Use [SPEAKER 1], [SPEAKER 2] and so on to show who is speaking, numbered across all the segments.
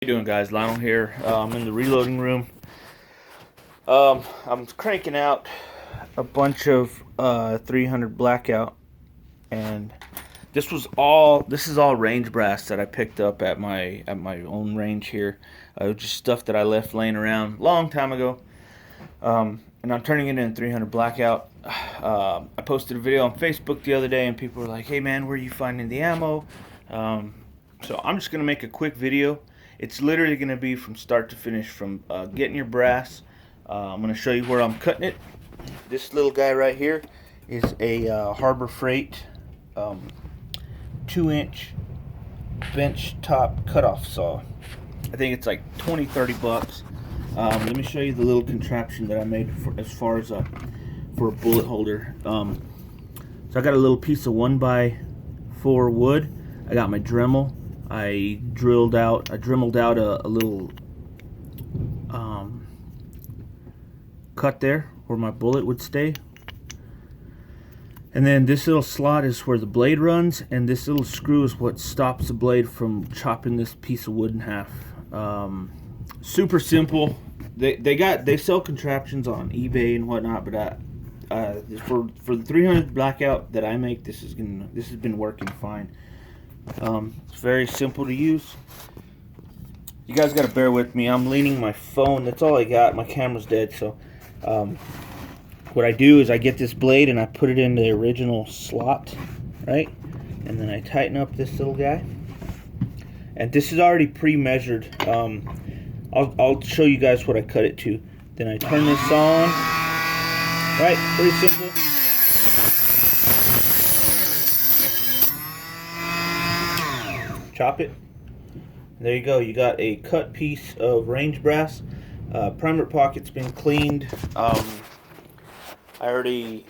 [SPEAKER 1] How you doing, guys? Lionel here. I'm in the reloading room. I'm cranking out a bunch of 300 blackout, and this is all range brass that I picked up at my own range here. Just stuff that I left laying around long time ago, and I'm turning it into 300 blackout. I posted a video on Facebook the other day, and people were like, "Hey man, where are you finding the ammo?" So I'm just gonna make a quick video. It's literally going to be from start to finish, from getting your brass. I'm going to show you where I'm cutting it. This little guy right here is a Harbor Freight 2-inch bench top cutoff saw. I think it's like 20-30 bucks. Let me show you the little contraption that I made as far as for a bullet holder. So I got a little piece of 1x4 wood. I got my Dremel. I dremelled out a little cut there where my bullet would stay. And then this little slot is where the blade runs, and this little screw is what stops the blade from chopping this piece of wood in half. Super simple. They sell contraptions on eBay and whatnot, but for the 300 blackout that I make, this has been working fine. It's very simple to use. You guys got to bear with me. I'm leaning my phone. That's all I got. My camera's dead. So what I do is I get this blade and I put it in the original slot, right? And then I tighten up this little guy. And this is already pre-measured. I'll show you guys what I cut it to. Then I turn this on. Right? Pretty simple. Chop it. There you go. You got a cut piece of range brass. Primer pocket's been cleaned. I already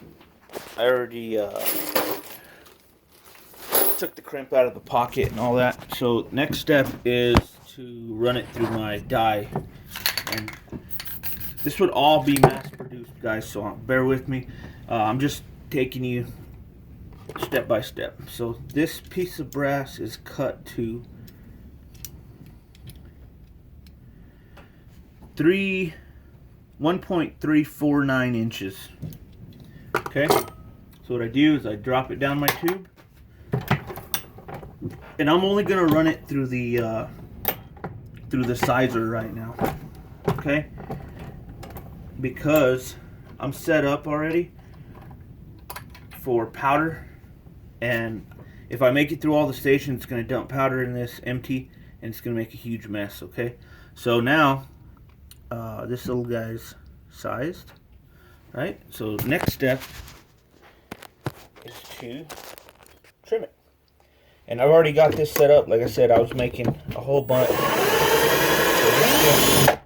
[SPEAKER 1] took the crimp out of the pocket and all that. So next step is to run it through my die, and this would all be mass produced, guys. So bear with me. I'm just taking you step by step. So this piece of brass is cut to 1.349 inches. Okay, so what I do is I drop it down my tube, and I'm only gonna run it through the sizer right now. Okay, because I'm set up already for powder. And if I make it through all the stations, it's going to dump powder in this empty, and it's going to make a huge mess, okay? So now, this little guy's sized, right? So next step is to trim it. And I've already got this set up. Like I said, I was making a whole bunch. So this gets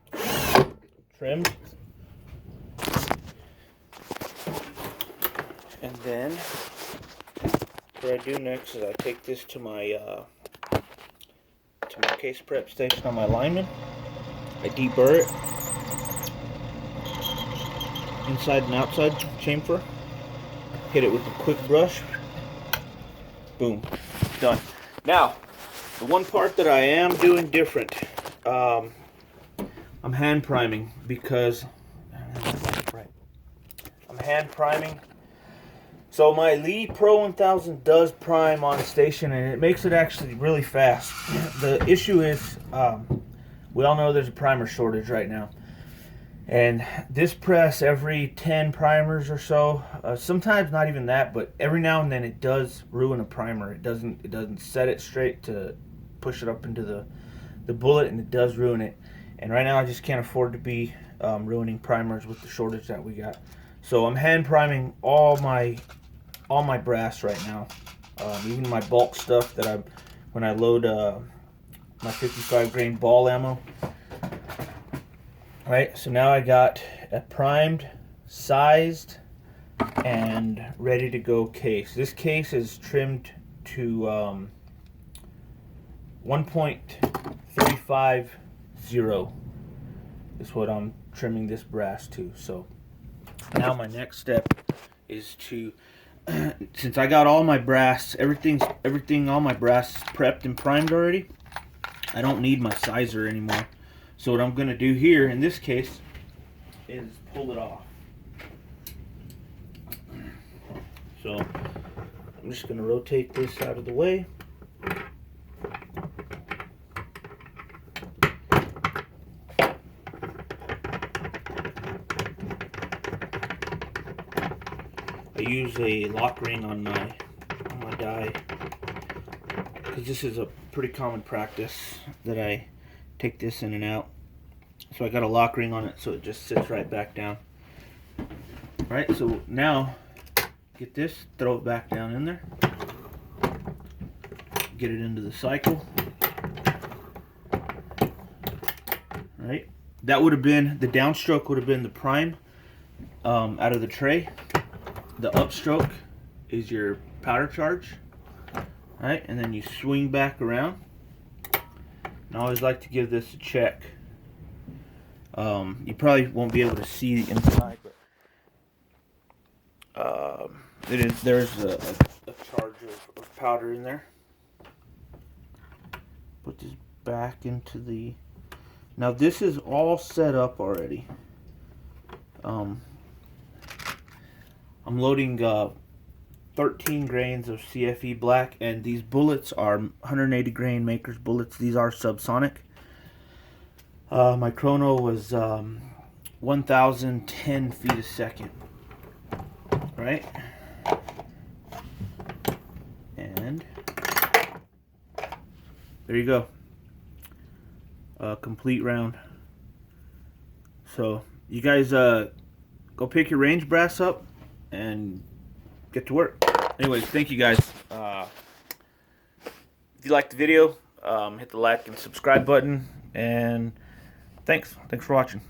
[SPEAKER 1] trimmed. And then what I do next is I take this to my case prep station on my lineman. I deburr it, inside and outside chamfer. Hit it with a quick brush. Boom, done. Now, the one part that I am doing different, I'm hand priming because I'm hand priming. So my Lee Pro 1000 does prime on station, and it makes it actually really fast. The issue is, we all know there's a primer shortage right now. And this press, every 10 primers or so, sometimes not even that, but every now and then it does ruin a primer. It doesn't set it straight to push it up into the bullet, and it does ruin it. And right now I just can't afford to be ruining primers with the shortage that we got. So I'm hand priming all my brass right now, even my bulk stuff that when I load my 55 grain ball ammo. Right, so now I got a primed, sized, and ready to go case. This case is trimmed to 1.350 is what I'm trimming this brass to. So now my next step is to since I got all my brass, all my brass prepped and primed already, I don't need my sizer anymore. So what I'm going to do here in this case is pull it off. So I'm just going to rotate this out of the way. I use a lock ring on my die because this is a pretty common practice that I take this in and out. So I got a lock ring on it so it just sits right back down. Alright, so now get this, throw it back down in there, get it into the cycle. Alright, that would have been, the downstroke would have been the prime out of the tray. The upstroke is your powder charge. Alright, and then you swing back around. And I always like to give this a check. You probably won't be able to see the inside, but there's a charge of powder in there. Put this back into the... Now this is all set up already. I'm loading 13 grains of CFE black, and these bullets are 180 grain makers bullets. These are subsonic. My chrono was 1,010 feet a second. Right? And there you go. A complete round. So you guys go pick your range brass up and get to work. Anyways, thank you guys. If you liked the video, hit the like and subscribe button, and thanks for watching.